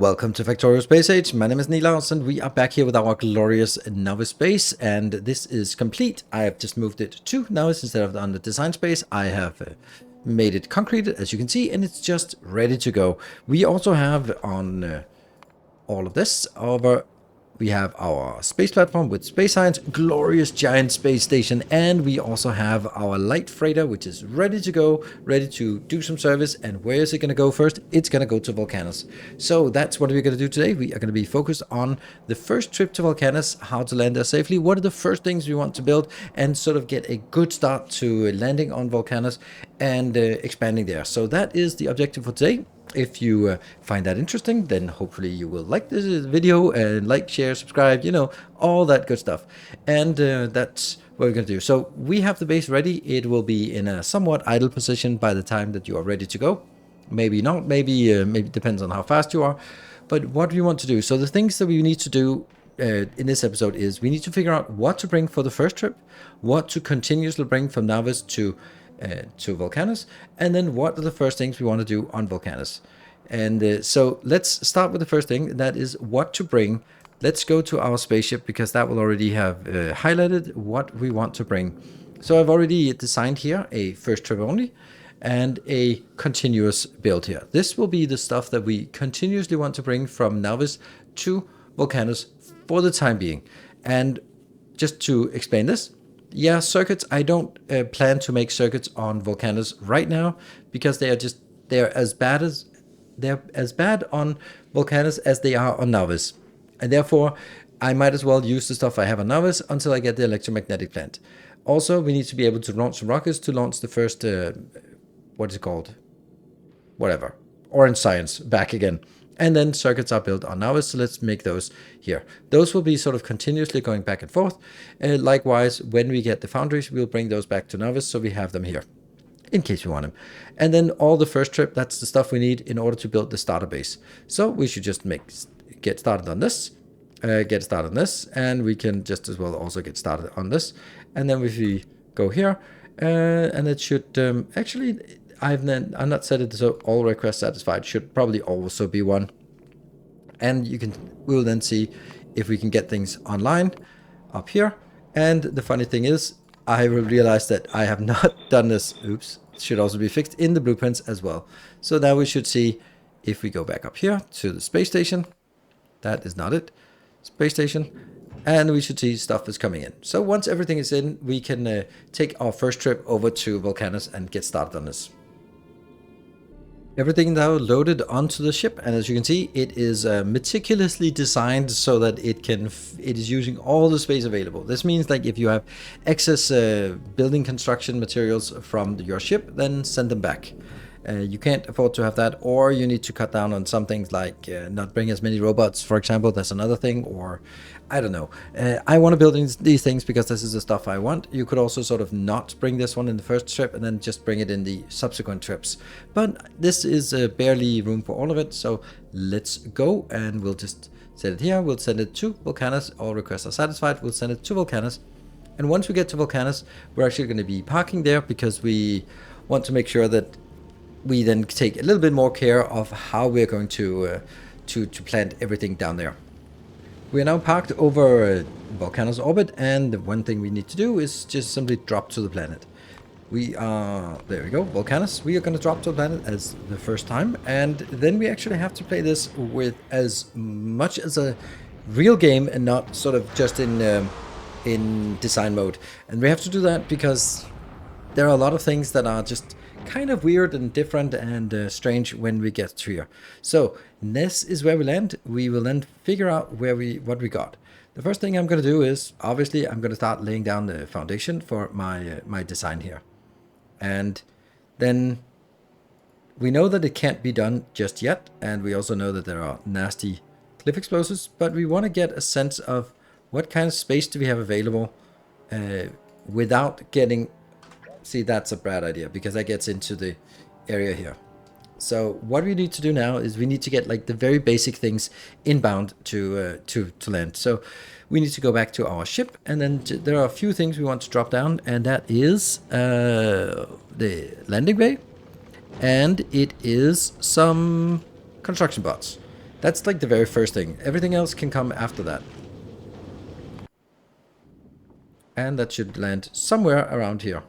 Welcome to Factorio Space Age. My name is Nilaus and we are back here with our glorious novice base, and this is complete. I have just moved it to novice instead of on the design space. I have made it concreted, as you can see, and it's just ready to go. We also have on all of this over, we have our space platform with space science, glorious giant space station, and we also have our light freighter, which is ready to go, ready to do some service. And where is it going to go first? It's going to go to VULCANUS. So that's what we're going to do today. We are going to be focused on the first trip to VULCANUS, how to land there safely, what are the first things we want to build, and sort of get a good start to landing on VULCANUS and expanding there. So that is the objective for today. If you find that interesting, then hopefully you will like this video and like, share, subscribe, you know, all that good stuff. And that's what we're going to do. So we have the base ready. It will be in a somewhat idle position by the time that you are ready to go. Maybe not, maybe depends on how fast you are. But what we want to do, so the things that we need to do in this episode is we need to figure out what to bring for the first trip, what to continuously bring from novice to VULCANUS, and then what are the first things we want to do on VULCANUS. And so let's start with the first thing, that is what to bring. Let's go to our spaceship because that will already have highlighted what we want to bring. So I've already designed here a first trip only and a continuous build here. This will be the stuff that we continuously want to bring from novice to VULCANUS for the time being. And just to explain this, yeah, circuits, I don't plan to make circuits on VULCANUS right now because they're as bad on VULCANUS as they are on novice. And therefore, I might as well use the stuff I have on novice until I get the electromagnetic plant. Also, we need to be able to launch some rockets to launch the first, what is it called? Whatever. Orange Science back again. And then circuits are built on novice, so let's make those here. Those will be sort of continuously going back and forth. Likewise, when we get the foundries, we'll bring those back to novice, so we have them here, in case we want them. And then all the first trip, that's the stuff we need in order to build the starter base. So we should just get started on this, and we can just as well also get started on this. And then if we go here, and it should, actually, I've not set it so all requests satisfied, should probably also be one. And we'll then see if we can get things online up here. And the funny thing is, I realized that I have not done this. Oops, it should also be fixed in the blueprints as well. So now we should see if we go back up here to the space station. That is not it. Space station. And we should see stuff is coming in. So once everything is in, we can take our first trip over to VULCANUS and get started on this. Everything now loaded onto the ship, and as you can see, it is meticulously designed so that it is using all the space available. This means like if you have excess building construction materials from your ship, then send them back. You can't afford to have that, or you need to cut down on some things like not bring as many robots, for example. That's another thing, or I don't know. I want to build these things because this is the stuff I want. You could also sort of not bring this one in the first trip and then just bring it in the subsequent trips. But this is barely room for all of it, so let's go, and we'll just set it here. We'll send it to VULCANUS. All requests are satisfied. We'll send it to VULCANUS. And once we get to VULCANUS, we're actually going to be parking there because we want to make sure that we then take a little bit more care of how we're going to plant everything down there. We are now parked over VULCANUS orbit, and the one thing we need to do is just simply drop to the planet. There we go, VULCANUS. We are going to drop to the planet as the first time, and then we actually have to play this with as much as a real game and not sort of just in design mode. And we have to do that because there are a lot of things that are just kind of weird and different and strange when we get to here. So this is where we land. We will then figure out what we got. The first thing I'm going to do is, obviously, I'm going to start laying down the foundation for my design here. And then we know that it can't be done just yet, and we also know that there are nasty cliff explosives, but we want to get a sense of what kind of space do we have available without getting... See, that's a bad idea because that gets into the area here. So what we need to do now is we need to get like the very basic things inbound to land. So we need to go back to our ship, and then there are a few things we want to drop down, and that is the landing bay, and it is some construction bots. That's like the very first thing. Everything else can come after that. And that should land somewhere around here.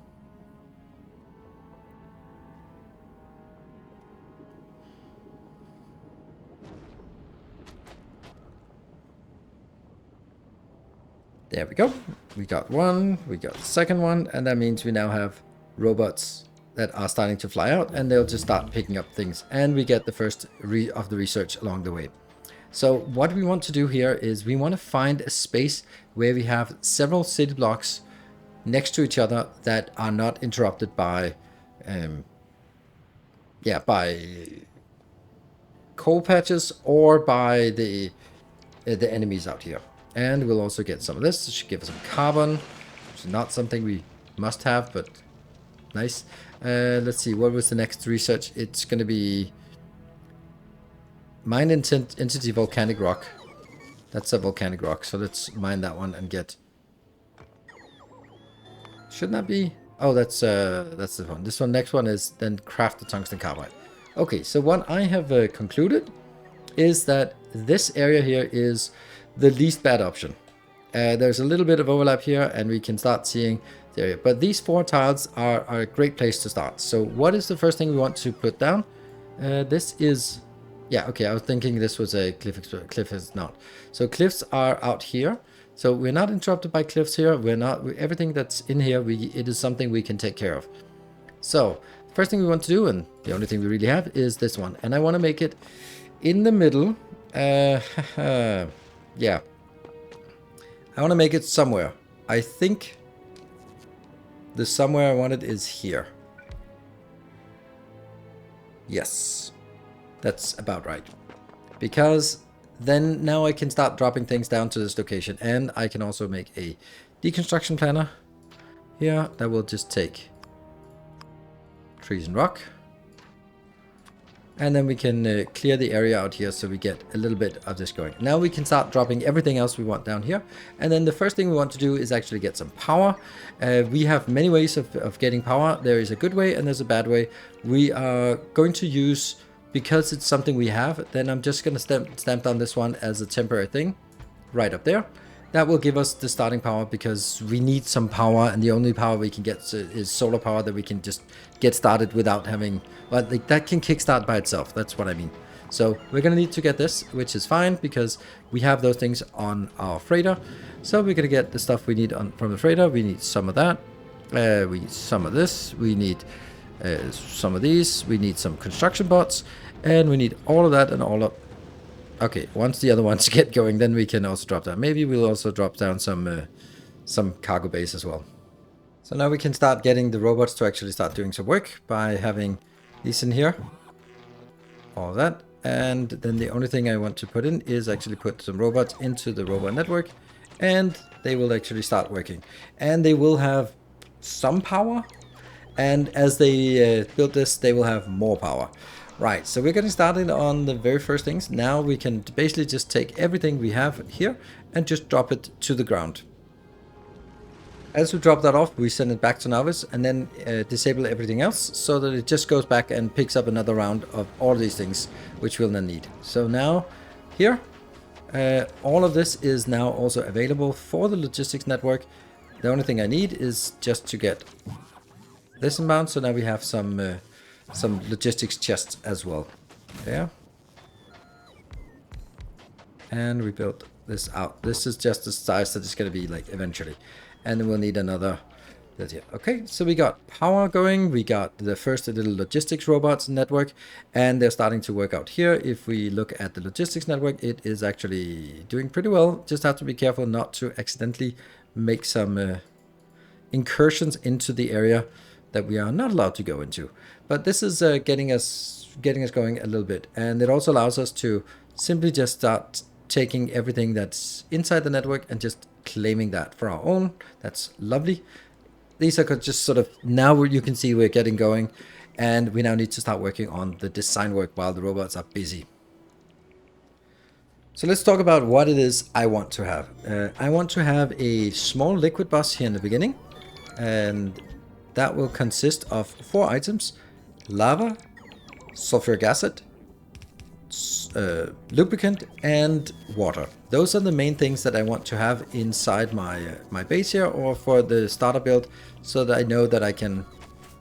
There we go. We got one, we got the second one, and that means we now have robots that are starting to fly out, and they'll just start picking up things. And we get the first of the research along the way. So what we want to do here is we want to find a space where we have several city blocks next to each other that are not interrupted by, by coal patches or by the enemies out here. And we'll also get some of this. This should give us some carbon, which is not something we must have, but nice. Let's see, what was the next research? It's going to be mine entity volcanic rock. That's a volcanic rock, so let's mine that one and get... Shouldn't that be... Oh, that's the one. This one, next one is then craft the tungsten carbide. Okay, so what I have concluded is that this area here is the least bad option. There's a little bit of overlap here, and we can start seeing the area. But these 4 tiles are a great place to start. So what is the first thing we want to put down? This is... Yeah, okay, I was thinking this was a cliff. Cliff is not. So cliffs are out here. So we're not interrupted by cliffs here. We're not... everything that's in here, it is something we can take care of. So first thing we want to do, and the only thing we really have, is this one. And I want to make it in the middle. Yeah, I want to make it somewhere. I think the somewhere I want it is here. Yes, that's about right. Because then now I can start dropping things down to this location. And I can also make a deconstruction planner here that will just take trees and rock. And then we can clear the area out here so we get a little bit of this going. Now we can start dropping everything else we want down here. And then the first thing we want to do is actually get some power. We have many ways of getting power. There is a good way and there's a bad way. We are going to use, because it's something we have, then I'm just going to stamp down this one as a temporary thing right up there. That will give us the starting power because we need some power, and the only power we can get is solar power that we can just get started without having... Well, that can kickstart by itself, that's what I mean. So we're going to need to get this, which is fine because we have those things on our freighter. So we're going to get the stuff we need from the freighter. We need some of that. We need some of this. We need some of these. We need some construction bots. And we need all of that and all of... Okay, once the other ones get going, then we can also drop down. Maybe we'll also drop down some cargo base as well. So now we can start getting the robots to actually start doing some work by having these in here. All of that. And then the only thing I want to put in is actually put some robots into the robot network. And they will actually start working. And they will have some power. And as they build this, they will have more power. Right, so we're getting started on the very first things. Now we can basically just take everything we have here and just drop it to the ground. As we drop that off, we send it back to Novice and then disable everything else so that it just goes back and picks up another round of all these things, which we'll then need. So now here, all of this is now also available for the logistics network. The only thing I need is just to get this inbound. So now we have some logistics chests as well. There. And we built this out. This is just the size that it's going to be like eventually. And then we'll need another. Okay, so we got power going. We got the first little logistics robots network. And they're starting to work out here. If we look at the logistics network, it is actually doing pretty well. Just have to be careful not to accidentally make some incursions into the area that we are not allowed to go into. But this is getting us going a little bit. And it also allows us to simply just start taking everything that's inside the network and just claiming that for our own. That's lovely. These are just sort of, now you can see we're getting going. And we now need to start working on the design work while the robots are busy. So let's talk about what it is I want to have. I want to have a small liquid bus here in the beginning. And that will consist of 4 items: lava, sulfuric acid, lubricant, and water. Those are the main things that I want to have inside my base here, or for the starter build, so that I know that I can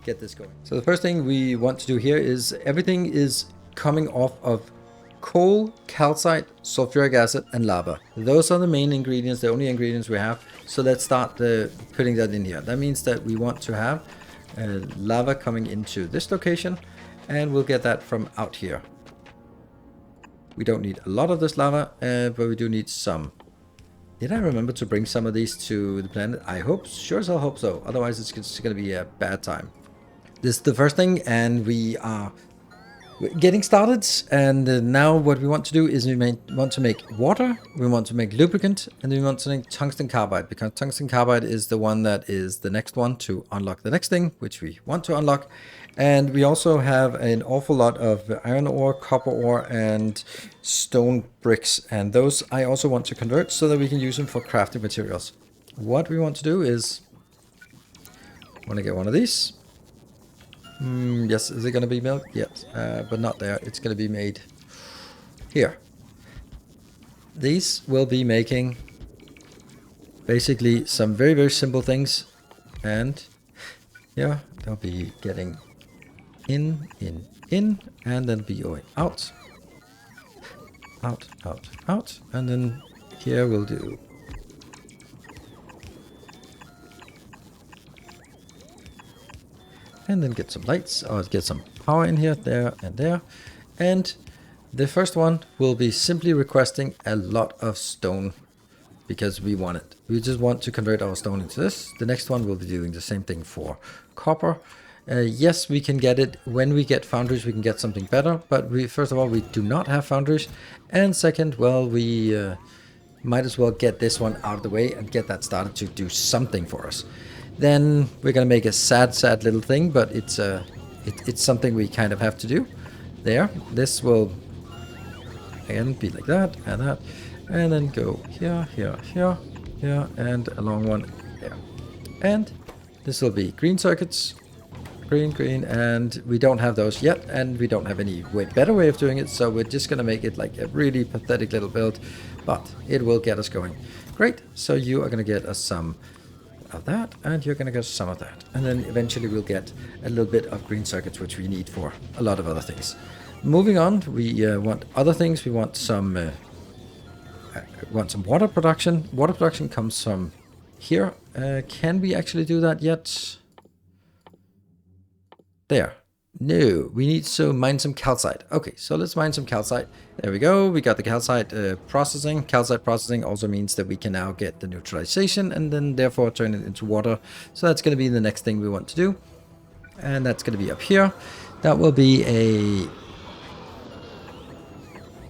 get this going. So the first thing we want to do here is everything is coming off of coal, calcite, sulfuric acid, and lava. Those are the main ingredients, the only ingredients we have. So let's start putting that in here. That means that we want to have lava coming into this location, and we'll get that from out here. We don't need a lot of this lava, but we do need some. Did I remember to bring some of these to the planet? I hope, sure as I hope so. Otherwise it's going to be a bad time. This is the first thing, and we are getting started. And now what we want to do is we want to make water, we want to make lubricant, and we want to make tungsten carbide, because tungsten carbide is the one that is the next one to unlock the next thing, which we want to unlock. And we also have an awful lot of iron ore, copper ore, and stone bricks. And those I also want to convert so that we can use them for crafting materials. What we want to do is, I want to get one of these. Yes, is it going to be milk? Yes, but not there. It's going to be made here. These will be making basically some very, very simple things. And yeah, they'll be getting in, and then be going out, out, and then here we'll do and then get some lights, or get some power in here, there, and there. And the first one will be simply requesting a lot of stone, because we want it. We just want to convert our stone into this. The next one will be doing the same thing for copper. Yes, we can get it. When we get foundries, we can get something better. But first of all, we do not have foundries. And second, well, we might as well get this one out of the way and get that started to do something for us. Then we're going to make a sad little thing, but it's something we kind of have to do. There. This will, again, be like that, and then go here, here, here, here, and a long one there. And this will be green circuits. Green, and we don't have those yet, and we don't have any better way of doing it, so we're just gonna make it like a really pathetic little build, but it will get us going. Great, so you are gonna get us some of that, and you're gonna get some of that, and then eventually we'll get a little bit of green circuits, which we need for a lot of other things. Moving on, we want other things. We want some water production. Water production comes from here. Can we actually do that yet? There. No, we need to mine some calcite. Okay, so let's mine some calcite. There we go. We got the calcite processing. Calcite processing also means that we can now get the neutralization and then therefore turn it into water. So that's going to be the next thing we want to do. And that's going to be up here. That will be a...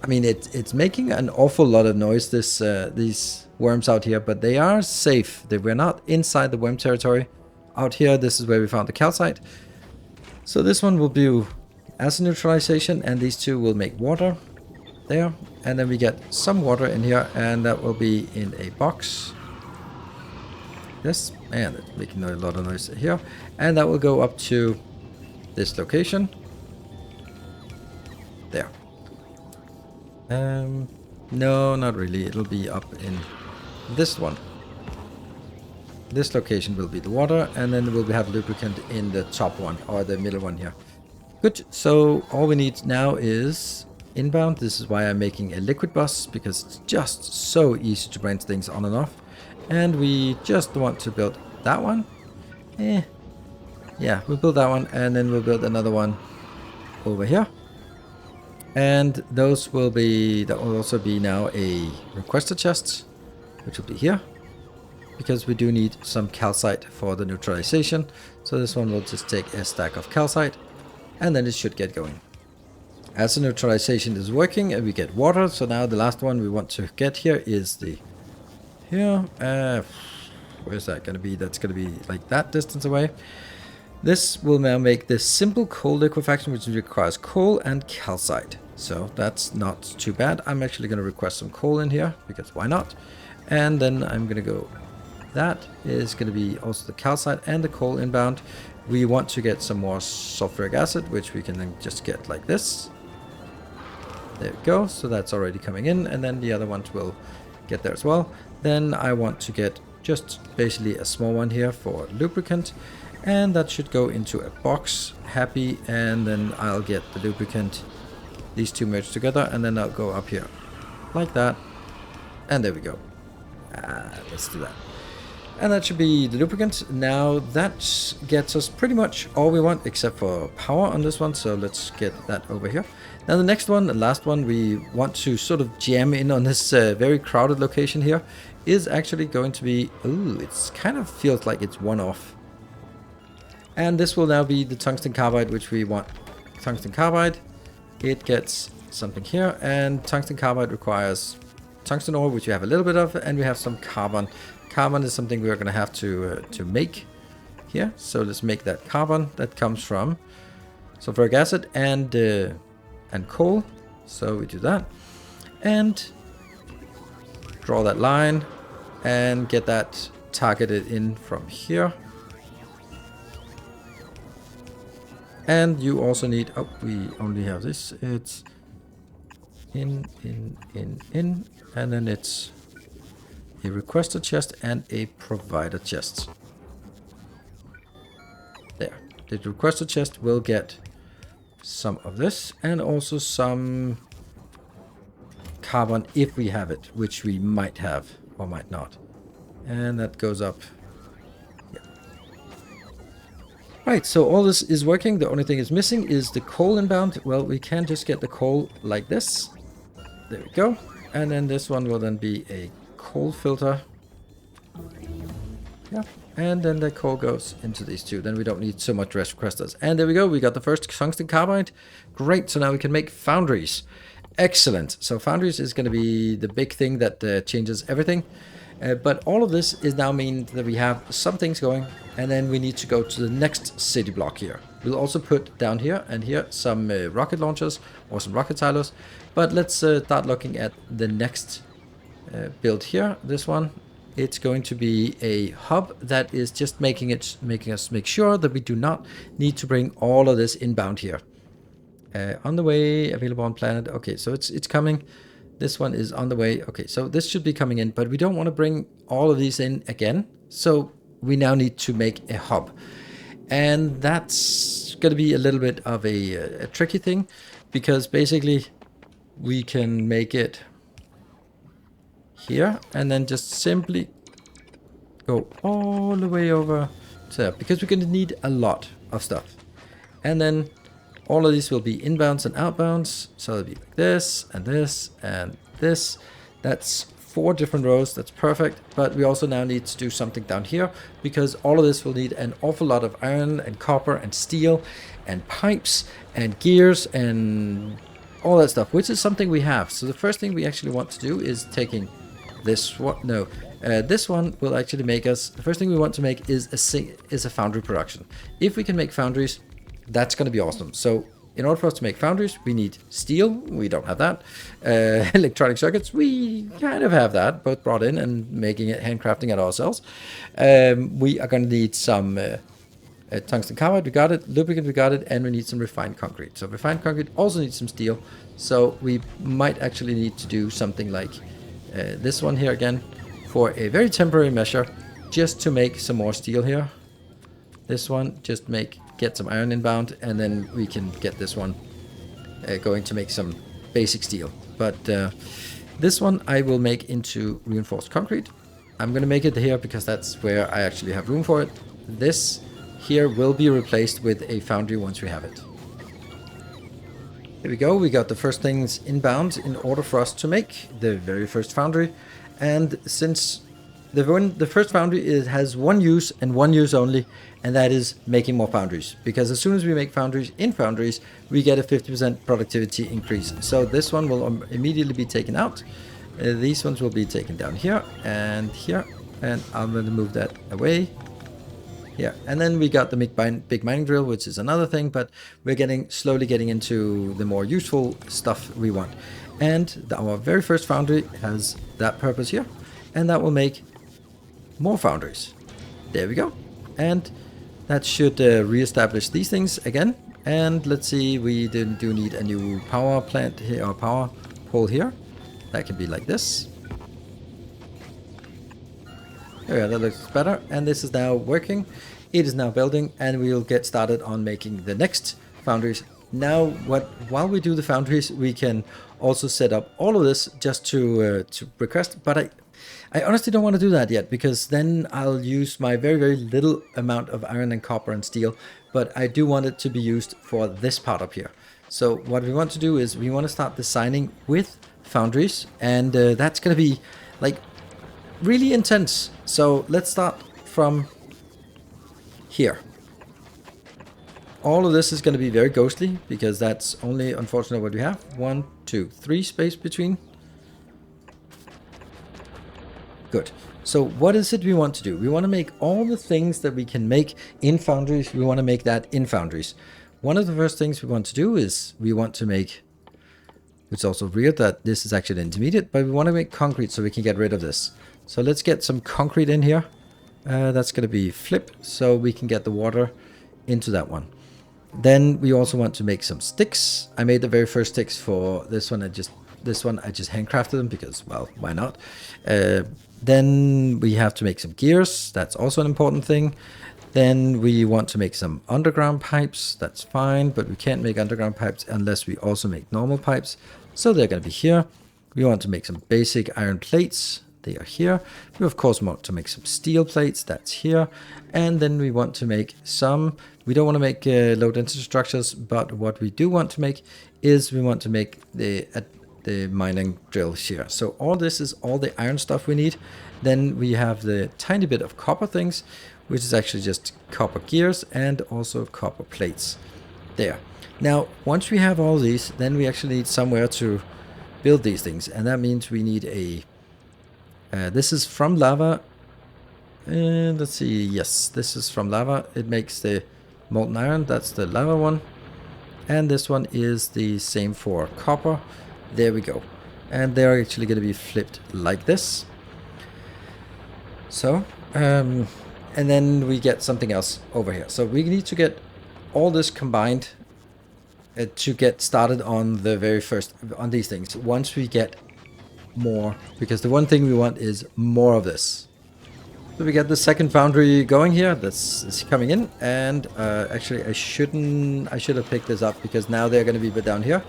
I mean, it's making an awful lot of noise, these worms out here, but they are safe. We're not inside the worm territory. Out here, this is where we found the calcite. So this one will do as a neutralization, and these two will make water there. And then we get some water in here, and that will be in a box. Yes, and it's making a lot of noise here. And that will go up to this location. There. No, not really. It'll be up in this one. This location will be the water, and then we'll have lubricant in the top one, or the middle one here. Good, so all we need now is inbound. This is why I'm making a liquid bus, because it's just so easy to branch things on and off. And we just want to build that one. Yeah, we'll build that one, and then we'll build another one over here. And those will be, that will also be now a requester chest, which will be here, because we do need some calcite for the neutralization. So this one will just take a stack of calcite, and then it should get going. As the neutralization is working, and we get water, so now the last one we want to get here is the here. Where's that going to be? That's going to be like that distance away. This will now make this simple coal liquefaction, which requires coal and calcite. So that's not too bad. I'm actually going to request some coal in here, because why not? And then I'm going to go. That is going to be also the calcite and the coal inbound. We want to get some more sulfuric acid, which we can then just get like this. There we go. So that's already coming in, and then the other ones will get there as well. Then I want to get just basically a small one here for lubricant, and that should go into a box. Happy, and then I'll get the lubricant. These two merge together, and then I'll go up here like that, and there we go. Let's do that. And that should be the lubricant. Now that gets us pretty much all we want except for power on this one, so let's get that over here. Now the next one, the last one we want to sort of jam in on this very crowded location here is actually going to be, ooh, it's kind of feels like it's one off. And this will now be the tungsten carbide, which we want. Tungsten carbide, it gets something here, and tungsten carbide requires tungsten ore, which we have a little bit of, and we have some carbon. Carbon is something we're going to have to make here. So let's make that carbon. That comes from sulfuric acid and coal. So we do that and draw that line and get that targeted in from here. And you also need, oh, we only have this. It's in, and then it's a requester chest and a provider chest. There. The requester chest will get some of this and also some carbon if we have it, which we might have or might not. And that goes up. Yeah. Right, so all this is working. The only thing is missing is the coal inbound. Well, we can just get the coal like this. There we go. And then this one will then be a coal filter. Yeah, and then the coal goes into these two. Then we don't need so much requesters. And there we go. We got the first tungsten carbide. Great. So now we can make foundries. Excellent. So foundries is going to be the big thing that changes everything. But all of this is now mean that we have some things going, and then we need to go to the next city block here. We'll also put down here and here some rocket launchers or some rocket silos. But let's start looking at the next build here. This one, it's going to be a hub that is just making us make sure that we do not need to bring all of this inbound here. On the way, available on planet. Okay, so it's coming. This one is on the way. Okay, so this should be coming in, but we don't want to bring all of these in again. So we now need to make a hub. And that's going to be a little bit of a tricky thing, because basically we can make it here and then just simply go all the way over to there, because we're going to need a lot of stuff. And then all of these will be inbounds and outbounds. So it'll be like this and this and this. That's 4 different rows. That's perfect. But we also now need to do something down here, because all of this will need an awful lot of iron and copper and steel and pipes and gears and all that stuff, which is something we have. So the first thing we actually want to do is taking this one. No, this one will actually make us. The first thing we want to make is a foundry production. If we can make foundries, that's going to be awesome. So in order for us to make foundries, we need steel. We don't have that. Electronic circuits, we kind of have that, both brought in and making it, handcrafting it ourselves. We are going to need some tungsten carbide, we got it. Lubricant, we got it. And we need some refined concrete. So refined concrete also needs some steel. So we might actually need to do something like this one here again for a very temporary measure, just to make some more steel here. This one, just get some iron inbound, and then we can get this one going to make some basic steel. But this one I will make into reinforced concrete. I'm going to make it here because that's where I actually have room for it. This here will be replaced with a foundry once we have it. Here we go. We got the first things inbound in order for us to make the very first foundry. And since the first foundry has one use and one use only, and that is making more foundries. Because as soon as we make foundries in foundries, we get a 50% productivity increase. So this one will immediately be taken out. These ones will be taken down here, and I'm going to move that away. Yeah, and then we got the big mining drill, which is another thing, but we're slowly getting into the more useful stuff we want. And our very first foundry has that purpose here, and that will make more foundries. There we go. And that should re-establish these things again. And let's see, we do need a new power plant here, or power pole here. That can be like this. Oh yeah, that looks better. And this is now working. It is now building, and we'll get started on making the next foundries. Now, while we do the foundries, we can also set up all of this just to request. But I honestly don't want to do that yet, because then I'll use my very, very little amount of iron and copper and steel. But I do want it to be used for this part up here. So what we want to do is we want to start designing with foundries, and that's going to be like really intense. So let's start from here. All of this is going to be very ghostly, because that's only, unfortunately, what we have. 1, 2, 3 space between. Good. So what is it we want to do? We want to make all the things that we can make in foundries. We want to make that in foundries. One of the first things we want to do is we want to make, it's also weird that this is actually an intermediate, but we want to make concrete so we can get rid of this. So let's get some concrete in here. That's going to be flip, so we can get the water into that one. Then we also want to make some sticks. I made the very first sticks for this one. I just handcrafted them because, well, why not? Then we have to make some gears. That's also an important thing. Then we want to make some underground pipes. That's fine, but we can't make underground pipes unless we also make normal pipes. So they're going to be here. We want to make some basic iron plates. They are here. We of course want to make some steel plates. That's here. And then we want to make some, we don't want to make low density structures, but what we do want to make is we want to make the mining drill here. So all this is all the iron stuff we need. Then we have the tiny bit of copper things, which is actually just copper gears and also copper plates there. Now, once we have all these, then we actually need somewhere to build these things. And that means we need a, this is from lava. And let's see, yes, this is from lava. It makes the molten iron, that's the lava one. And this one is the same for copper. There we go. And they're actually going to be flipped like this. So, and then we get something else over here. So we need to get all this combined to get started on the very first, on these things. Once we get more, because the one thing we want is more of this. So we get the second foundry going here. This is coming in, and actually I should have picked this up, because now they're going to be down here.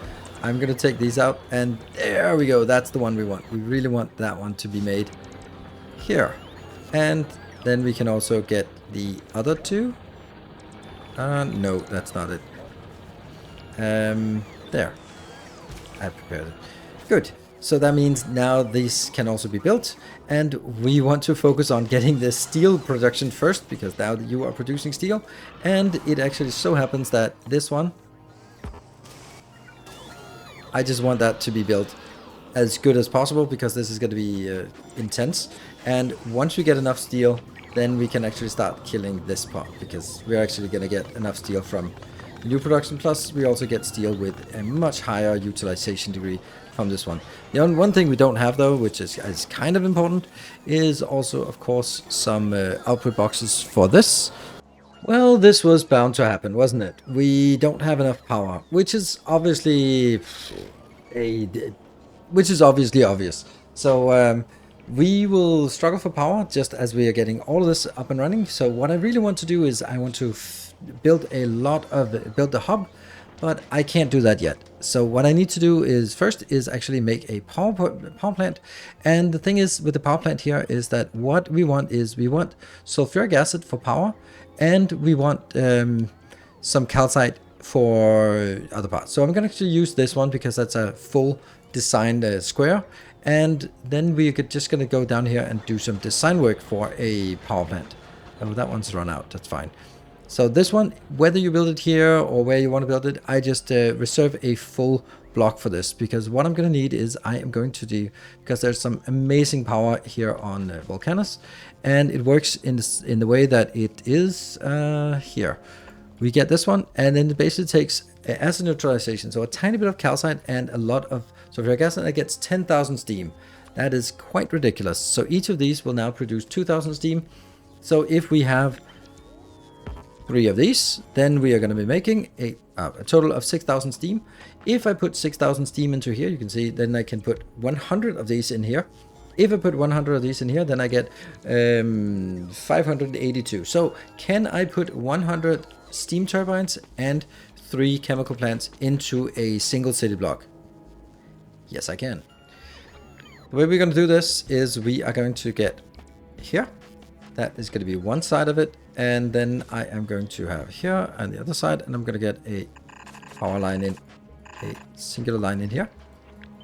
I'm going to take these out, and there we go. That's the one we want. We really want that one to be made here. And then we can also get the other two. No, that's not it. There. I prepared it. Good. So that means now these can also be built, and we want to focus on getting the steel production first, because now you are producing steel, and it actually so happens that this one, I just want that to be built as good as possible, because this is going to be intense. And once we get enough steel, then we can actually start killing this part, because we're actually going to get enough steel from the new production. Plus we also get steel with a much higher utilization degree from this one. The only one thing we don't have though, which is kind of important, is also of course some output boxes for this. Well, this was bound to happen, wasn't it? We don't have enough power, which is obviously obvious. So we will struggle for power just as we are getting all of this up and running. So what I really want to do is I want to build the hub, but I can't do that yet. So what I need to do is first is actually make a power plant. And the thing is with the power plant here is that what we want is we want sulfuric acid for power, and we want some calcite for other parts. So I'm going to actually use this one because that's a full designed square. And then we could just going to go down here and do some design work for a power plant. Oh, that one's run out. That's fine. So this one, whether you build it here or where you want to build it, I just reserve a full block for this, because what I'm going to need is I am going to do, because there's some amazing power here on VULCANUS, and it works in the way that it is here. We get this one, and then it basically takes acid neutralization, so a tiny bit of calcite and a lot of sulfuric acid, and it gets 10,000 steam. That is quite ridiculous. So each of these will now produce 2,000 steam. So if we have 3 of these, then we are going to be making a total of 6,000 steam. If I put 6,000 steam into here, you can see then I can put 100 of these in here. If I put 100 of these in here, then I get 582. So can I put 100 steam turbines and 3 chemical plants into a single city block? Yes, I can. The way we're going to do this is we are going to get here. That is going to be one side of it. And then I am going to have here on the other side. And I'm going to get a power line in, a singular line in here.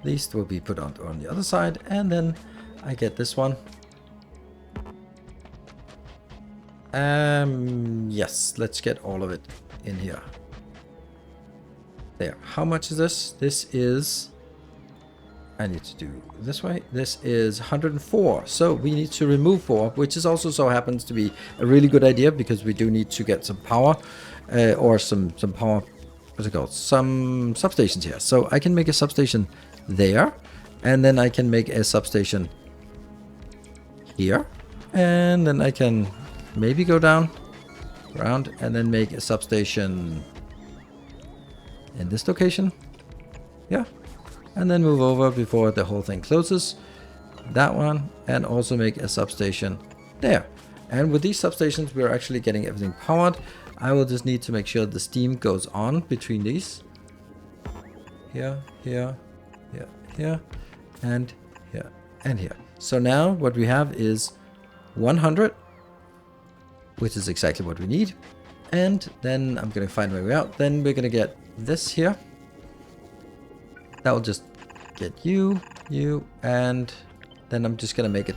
These will be put on the other side. And then I get this one. Yes, let's get all of it in here. There. How much is this? This is... I need to do this way. This is 104. So we need to remove 4, which is also so happens to be a really good idea because we do need to get some power or some power, what's it called? Some substations here. So I can make a substation there, and then I can make a substation here, and then I can maybe go down around and then make a substation in this location. Yeah. And then move over before the whole thing closes. That one. And also make a substation there. And with these substations, we're actually getting everything powered. I will just need to make sure the steam goes on between these. Here, here, here, here, and here, and here. So now what we have is 100, which is exactly what we need. And then I'm going to find my way out. Then we're going to get this here. That will just get you, and then I'm just going to make it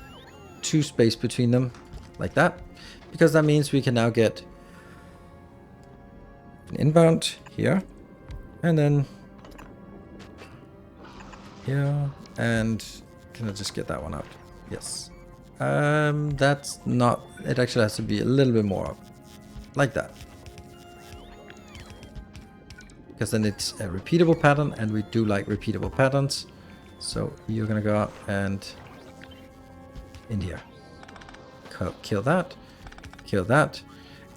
2 space between them like that, because that means we can now get an inbound here, and then here, and can I just get that one out? Yes. That's not, it actually has to be a little bit more up, like that. Because then it's a repeatable pattern, and we do like repeatable patterns. So you're gonna go up and in here, kill that,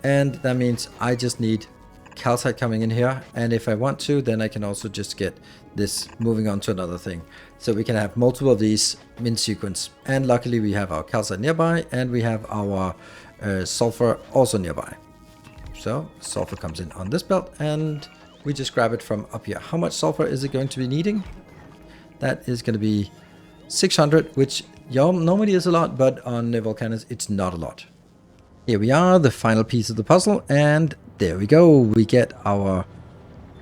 and that means I just need calcite coming in here. And if I want to, then I can also just get this moving on to another thing. So we can have multiple of these in sequence. And luckily we have our calcite nearby, and we have our sulfur also nearby. So sulfur comes in on this belt, and we just grab it from up here. How much sulfur is it going to be needing? That is going to be 600, which normally is a lot, but on VULCANUS it's not a lot. Here we are, the final piece of the puzzle, and there we go. We get our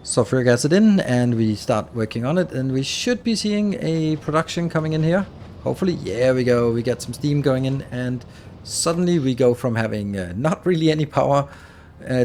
sulfuric acid in, and we start working on it, and we should be seeing a production coming in here. Hopefully, yeah, we go. We get some steam going in, and suddenly we go from having not really any power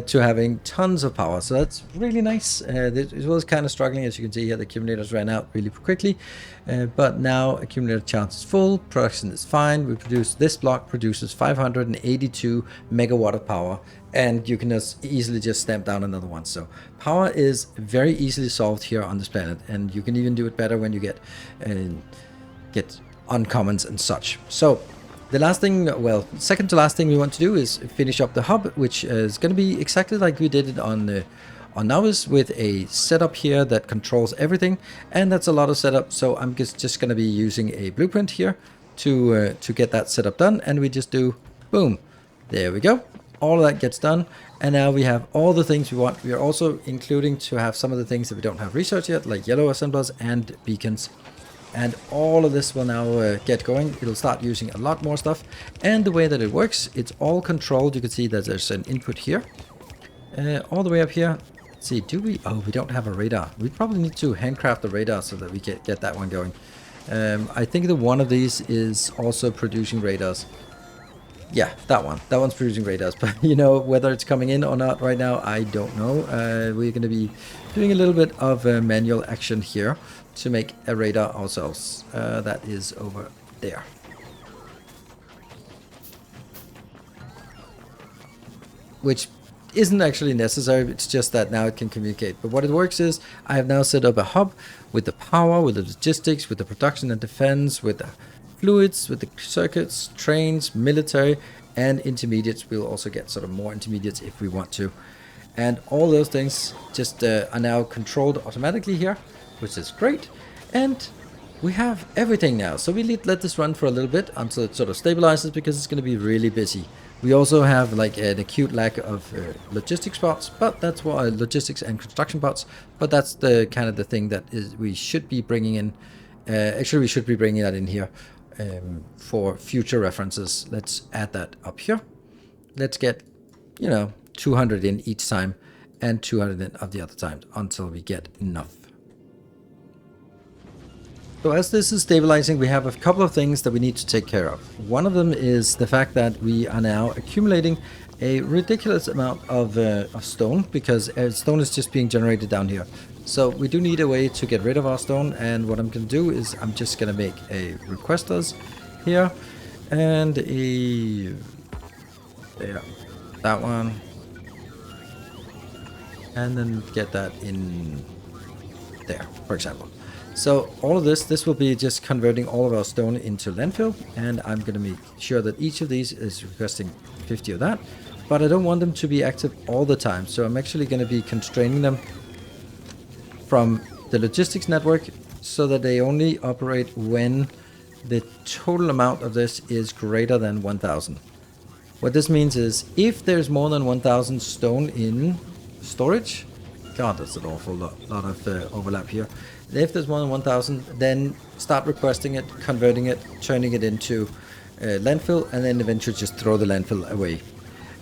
to having tons of power. So that's really nice. It was kind of struggling, as you can see here. The accumulators ran out really quickly, but now accumulator charge is full, production is fine. We produce, this block produces 582 megawatt of power, and you can just easily just stamp down another one. So power is very easily solved here on this planet, and you can even do it better when you get uncommons and such. So the last thing, well, second to last thing we want to do is finish up the hub, which is going to be exactly like we did it on Nilaus, with a setup here that controls everything, and that's a lot of setup. So I'm just going to be using a blueprint here to get that setup done, and we just do boom, there we go. All of that gets done, and now we have all the things we want. We are also including to have some of the things that we don't have research yet, like yellow assemblers and beacons. And all of this will now get going. It'll start using a lot more stuff. And the way that it works, it's all controlled. You can see that there's an input here. All the way up here. Let's see, do we? Oh, we don't have a radar. We probably need to handcraft the radar so that we get that one going. I think that one of these is also producing radars. Yeah, that one. That one's producing radars. But, you know, whether it's coming in or not right now, I don't know. We're going to be doing a little bit of manual action here to make a radar ourselves. That is over there. Which isn't actually necessary, it's just that now it can communicate. But what it works is, I have now set up a hub with the power, with the logistics, with the production and defense, with the fluids, with the circuits, trains, military, and intermediates. We'll also get sort of more intermediates if we want to. And all those things just are now controlled automatically here, which is great. And we have everything now. So we let this run for a little bit until it sort of stabilizes, because it's going to be really busy. We also have like an acute lack of logistics bots, but that's what logistics and construction bots. But that's the kind of the thing that is we should be bringing in. Actually, we should be bringing that in here for future references. Let's add that up here. Let's get, 200 in each time and 200 in of the other times until we get enough. So as this is stabilizing, we have a couple of things that we need to take care of. One of them is the fact that we are now accumulating a ridiculous amount of stone, because stone is just being generated down here. So we do need a way to get rid of our stone, and what I'm going to do is I'm just going to make a requesters here, and that one, and then get that in there, for example. So all of this will be just converting all of our stone into landfill, and I'm going to make sure that each of these is requesting 50 of that, but I don't want them to be active all the time. So I'm actually going to be constraining them from the logistics network so that they only operate when the total amount of this is greater than 1,000. What this means is if there's more than 1,000 stone in storage, God, that's an awful lot of overlap here. If there's more than 1,000, then start requesting it, converting it, turning it into landfill, and then eventually just throw the landfill away.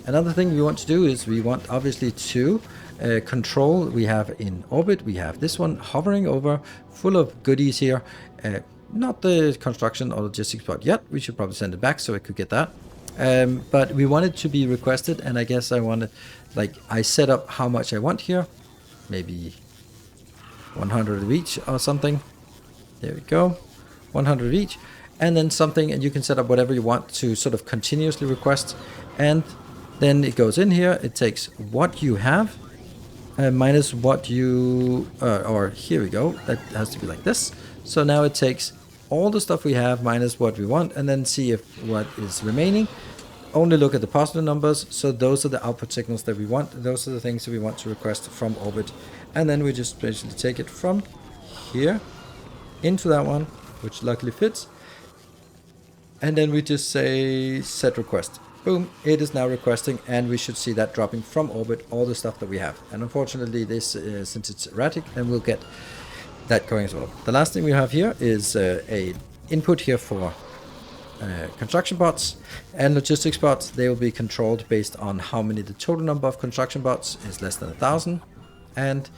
Another thing we want to do is we want obviously to control. We have in orbit, we have this one hovering over, full of goodies here. Not the construction or logistics part yet. We should probably send it back so I could get that. But we want it to be requested, and I guess I want it, I set up how much I want here. Maybe 100 of each or something. There we go. 100 of each. And then something, and you can set up whatever you want to sort of continuously request. And then it goes in here. It takes what you have minus what you, or here we go. That has to be like this. So now it takes all the stuff we have minus what we want, and then see if what is remaining. Only look at the positive numbers. So those are the output signals that we want. Those are the things that we want to request from orbit. And then we just basically take it from here into that one, which luckily fits. And then we just say set request. Boom, it is now requesting, and we should see that dropping from orbit all the stuff that we have. And unfortunately, this since it's erratic, then we'll get that going as well. The last thing we have here is a input here for construction bots and logistics bots. They will be controlled based on how many the total number of construction bots is less than 1,000, and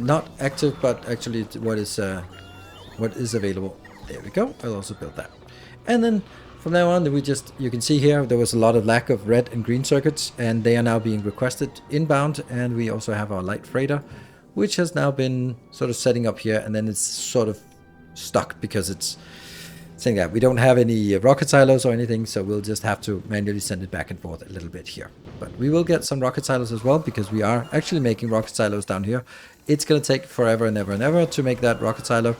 not active, but actually what is available. There we go. I'll also build that, and then from now on, you can see here there was a lot of lack of red and green circuits, and they are now being requested inbound. And we also have our light freighter, which has now been sort of setting up here, and then it's sort of stuck because it's saying that we don't have any rocket silos or anything, so we'll just have to manually send it back and forth a little bit here. But we will get some rocket silos as well, because we are actually making rocket silos down here. It's going to take forever and ever and ever to make that rocket silo.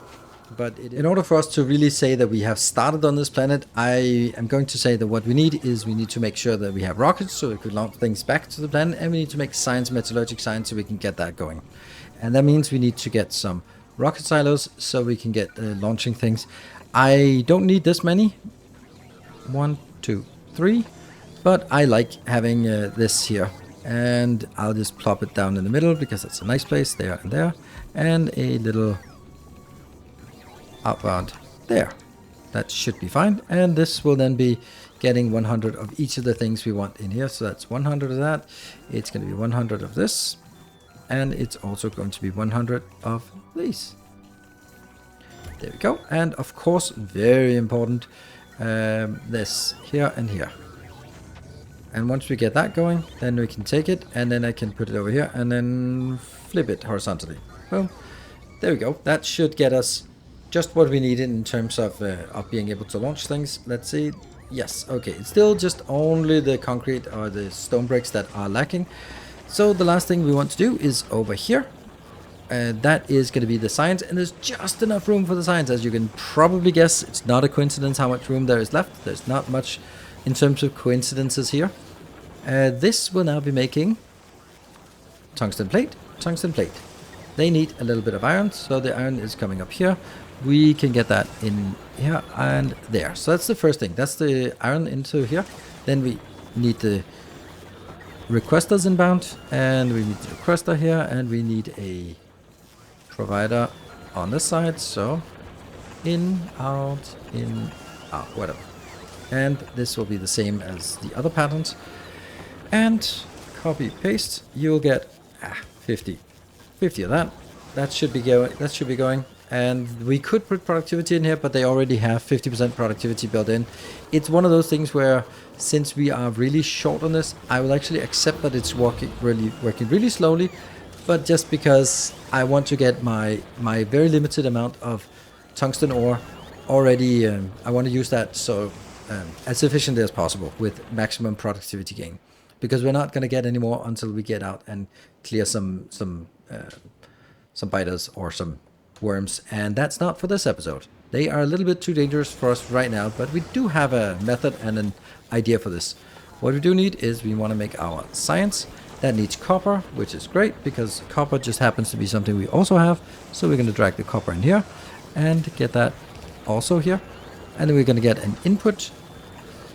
But in order for us to really say that we have started on this planet, I am going to say that what we need is we need to make sure that we have rockets so we could launch things back to the planet, and we need to make science, metallurgic science, so we can get that going. And that means we need to get some rocket silos so we can get launching things. I don't need this many. 1, 2, 3. But I like having this here. And I'll just plop it down in the middle because it's a nice place there and there. And a little outbound there. That should be fine. And this will then be getting 100 of each of the things we want in here. So that's 100 of that. It's going to be 100 of this. And it's also going to be 100 of these. There we go. And of course, very important, this here and here. And once we get that going, then we can take it, and then I can put it over here and then flip it horizontally. Boom. There we go. That should get us just what we needed in terms of being able to launch things. Let's see. Yes. Okay. It's still just only the concrete or the stone bricks that are lacking. So the last thing we want to do is over here. That is going to be the science, and there's just enough room for the science. As you can probably guess, it's not a coincidence how much room there is left. There's not much in terms of coincidences here. This will now be making tungsten plate, tungsten plate. They need a little bit of iron, so the iron is coming up here. We can get that in here and there. So that's the first thing. That's the iron into here. Then we need the requesters inbound, and we need the requester here, and we need a provider on this side. So in, out, whatever. And this will be the same as the other patterns. And copy paste. You'll get 50 of that. That should be going. And we could put productivity in here, but they already have 50% productivity built in. It's one of those things where, since we are really short on this, I will actually accept that it's working really slowly, but just because I want to get my very limited amount of tungsten ore already, I want to use that so as efficiently as possible with maximum productivity gain, because we're not going to get any more until we get out and clear some biters or some worms, and that's not for this episode. They are a little bit too dangerous for us right now, but we do have a method and an idea for this. What we do need is we want to make our science. That needs copper, which is great because copper just happens to be something we also have. So we're going to drag the copper in here and get that also here. And then we're going to get an input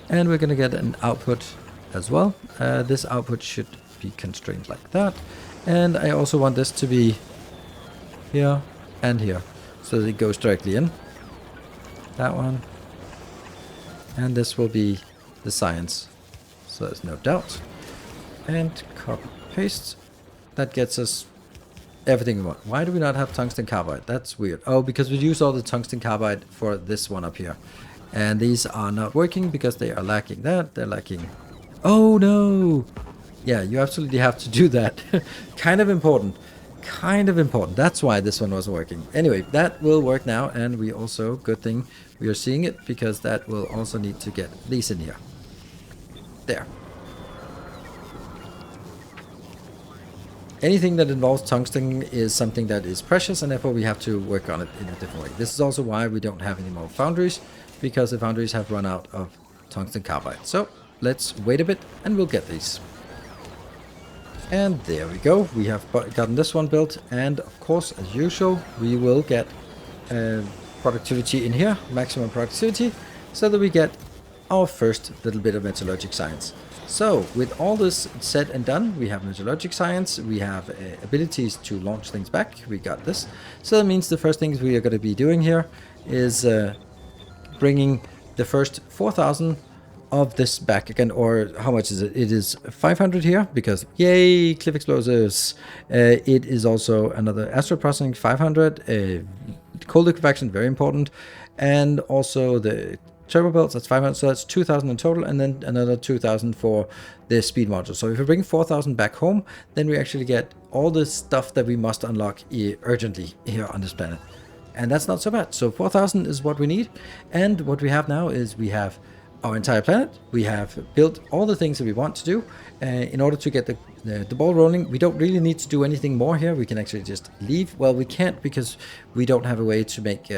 and we're going to get an output as well. This output should be constrained like that. And I also want this to be here and here, so that it goes directly in. That one. And this will be the science, so there's no doubt. And copy paste. That gets us everything we want. Why do we not have tungsten carbide? That's weird. Oh, because we use all the tungsten carbide for this one up here. And these are not working because they are lacking that. They're lacking... Oh no! Yeah, you absolutely have to do that. Kind of important. That's why this one wasn't working. Anyway, that will work now, and we also, good thing we are seeing it, because that will also need to get these in here. There. Anything that involves tungsten is something that is precious, and therefore we have to work on it in a different way. This is also why we don't have any more foundries, because the foundries have run out of tungsten carbide. So let's wait a bit and we'll get these. And there we go. We have gotten this one built, and of course, as usual, we will get productivity in here, maximum productivity, so that we get our first little bit of metallurgic science. So with all this said and done, we have metallurgic science, we have abilities to launch things back, we got this. So that means the first things we are going to be doing here is bringing the first 4,000 of this back again. Or how much is it? It is 500 here, because yay, cliff explosives. It is also another asteroid processing, 500, cold liquefaction, very important, and also the turbo belts, that's 500, so that's 2,000 in total, and then another 2,000 for the speed module. So if we bring 4,000 back home, then we actually get all the stuff that we must unlock urgently here on this planet, and that's not so bad. So 4,000 is what we need, and what we have now is we have our entire planet. We have built all the things that we want to do in order to get the ball rolling. We don't really need to do anything more here. We can actually just leave. Well, we can't, because we don't have a way to make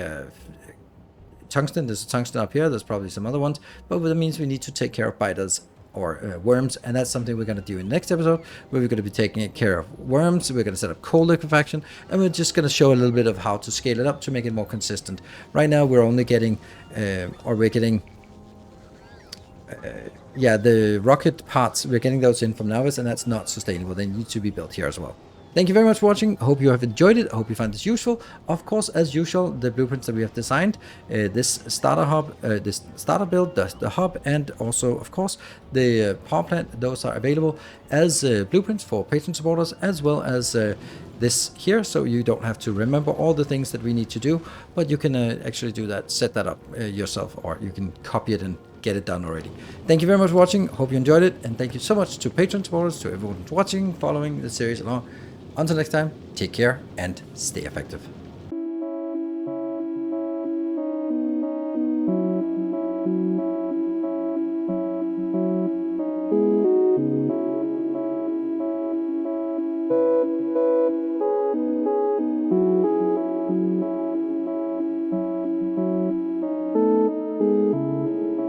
tungsten. There's a tungsten up here. There's probably some other ones, but that means we need to take care of biters or worms, and that's something we're going to do in the next episode, where we're going to be taking care of worms. We're going to set up cold liquefaction, and we're just going to show a little bit of how to scale it up to make it more consistent. Right now we're only getting the rocket parts, we're getting those in from Nilaus, and that's not sustainable. They need to be built here as well. Thank you very much for watching. I hope you have enjoyed it. I hope you find this useful. Of course, as usual, the blueprints that we have designed, this starter hub, this starter build, the hub, and also, of course, the power plant, those are available as blueprints for Patreon supporters, as well as this here, so you don't have to remember all the things that we need to do, but you can actually do that, set that up yourself, or you can copy it and get it done already. Thank you very much for watching. Hope you enjoyed it, and thank you so much to Patreon supporters, to everyone watching, following the series along. Until next time, take care and stay effective.